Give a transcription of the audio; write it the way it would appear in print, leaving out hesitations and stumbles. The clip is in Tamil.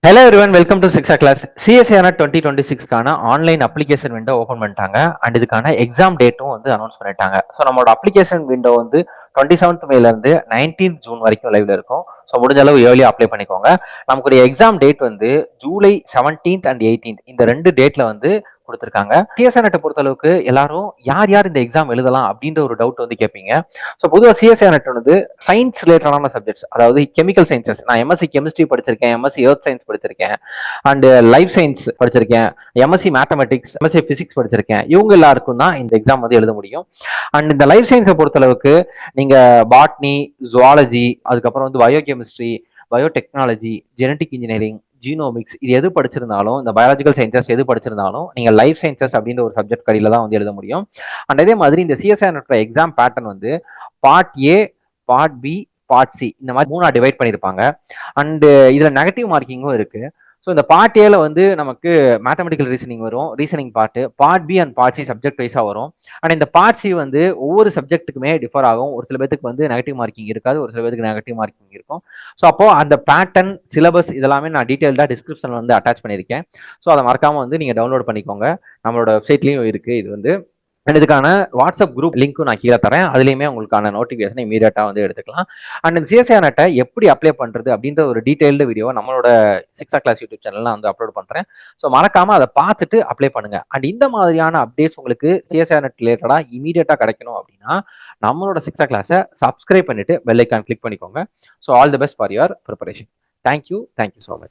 Hello everyone, welcome to Shiksha class. CSAR 2026க்கான ஆன்லைன் அப்ளிகேஷன் விண்டோ ஓப்பன் பண்ணிட்டாங்க அண்ட் இதுக்கான எக்ஸாம் டேட்டும் வந்து அனௌன்ஸ் பண்ணிட்டாங்க. ஸோ நம்மளோட அப்ளிகேஷன் விண்டோ வந்து 27th மேல இருந்து 19th ஜூன் வரைக்கும் லைவ்ல இருக்கும். ஸோ முடிஞ்ச அளவு ஏர்லியா அப்ளை பண்ணிக்கோங்க. நமக்கு எக்ஸாம் டேட் வந்து ஜூலை 17th அண்ட் 18th இந்த 2 டேட்ல வந்து கொடுத்துருக்காங்க. சிஎஸ்ஏஆர் பொறுத்த அளவுக்கு எல்லாரும் யார் யார் இந்த எக்ஸாம் எழுதலாம் அப்படின்ற ஒரு டவுட் வந்து கேட்பீங்க. ஸோ பொதுவாக சிஎஸ்ஏஆர் வந்து சயின்ஸ் ரிலேட்டடான சப்ஜெக்ட்ஸ், அதாவது கெமிக்கல் சயின்சஸ். நான் எம்எஸ்சி கெமிஸ்ட்ரி படிச்சிருக்கேன், எம்எஸ்சி எர்த் சயின்ஸ் படிச்சிருக்கேன், அண்ட் லைஃப் சயின்ஸ் படிச்சிருக்கேன், எம்எஸ்சி மேத்தமெட்டிக்ஸ், எம்எஸ்சி பிசிக்ஸ் படிச்சிருக்கேன். இவங்க எல்லாருக்கும் தான் இந்த எக்ஸாம் வந்து எழுத முடியும். அண்ட் இந்த லைஃப் சயின்ஸை பொறுத்த அளவுக்கு நீங்க பாட்னி, ஜுவாலஜி, அதுக்கப்புறம் வந்து biochemistry, biotechnology, genetic engineering, genomics, இது எது படிச்சிருந்தாலும், இந்த பயாலஜிக்கல் சயின்சஸ் எது படிச்சிருந்தாலும் நீங்க லைஃப் சயின்சஸ் அப்படின்ற ஒரு சப்ஜெக்ட் கடையில தான் வந்து எழுத முடியும். அண்ட் அதே மாதிரி இந்த சிஎஸ்ஆர் எக்ஸாம் பேட்டர்ன் வந்து part A, part B, part C, இந்த மாதிரி 3 டிவைட் பண்ணியிருப்பாங்க. அண்ட் இதுல நெகட்டிவ் மார்க்கிங்கும் இருக்கு. ஸோ இந்த பார்ட் ஏல வந்து நமக்கு மேத்தமெட்டிக்கல் ரீசனிங் வரும், reasoning part B and part C subject வைஸா வரும். அண்ட் இந்த பார்ட் சி வந்து ஒவ்வொரு சப்ஜெக்ட்டுக்குமே டிஃபர் ஆகும். ஒரு சில பேருக்கு வந்து நெகட்டிவ் மார்க்கிங் இருக்காது, ஒரு சில பேருக்கு நெகட்டிவ் மார்க்கிங் இருக்கும். ஸோ அப்போ அந்த பேட்டர்ன், சிலபஸ் இதெல்லாமே நான் டீட்டெயில்டா டிஸ்கிரிப்ஷன்ல வந்து அட்டாச் பண்ணியிருக்கேன். ஸோ அதை மறக்காம வந்து நீங்க டவுன்லோட் பண்ணிக்கோங்க. நம்மளோட வெப்சைட்லயும் இருக்கு இது வந்து. அண்ட் இதுக்கான வாட்ஸ்அப் குரூப் லிங்க்கும் நான் கீழே தரேன். அதுலேயுமே உங்களுக்கான நோட்டிஃபிகேஷன் இமீடியட்டா வந்து எடுத்துக்கலாம். அண்ட் இந்த சிஎஸ்ஏஆர்நெட்டை எப்படி அப்ளை பண்றது அப்படின்ற ஒரு டீடைல்டு வீடியோ நம்மளோட சிக்ஸா கிளாஸ் யூடியூப் சேனல்ல வந்து அப்லோட் பண்றேன். ஸோ மறக்காம அதை பார்த்துட்டு அப்ளை பண்ணுங்க. அண்ட் இந்த மாதிரியான அப்டேட்ஸ் உங்களுக்கு சிஎஸ்ஏஆர்நெட் ரிலேட்டடா இமீடியட்டா கிடைக்கணும் அப்படின்னா நம்மளோட சிக்ஸா கிளாஸை சப்ஸ்கிரைப் பண்ணிட்டு பெல் ஐக்கான் கிளிக் பண்ணிக்கோங்க. So all the best for your preparation. Thank you so much.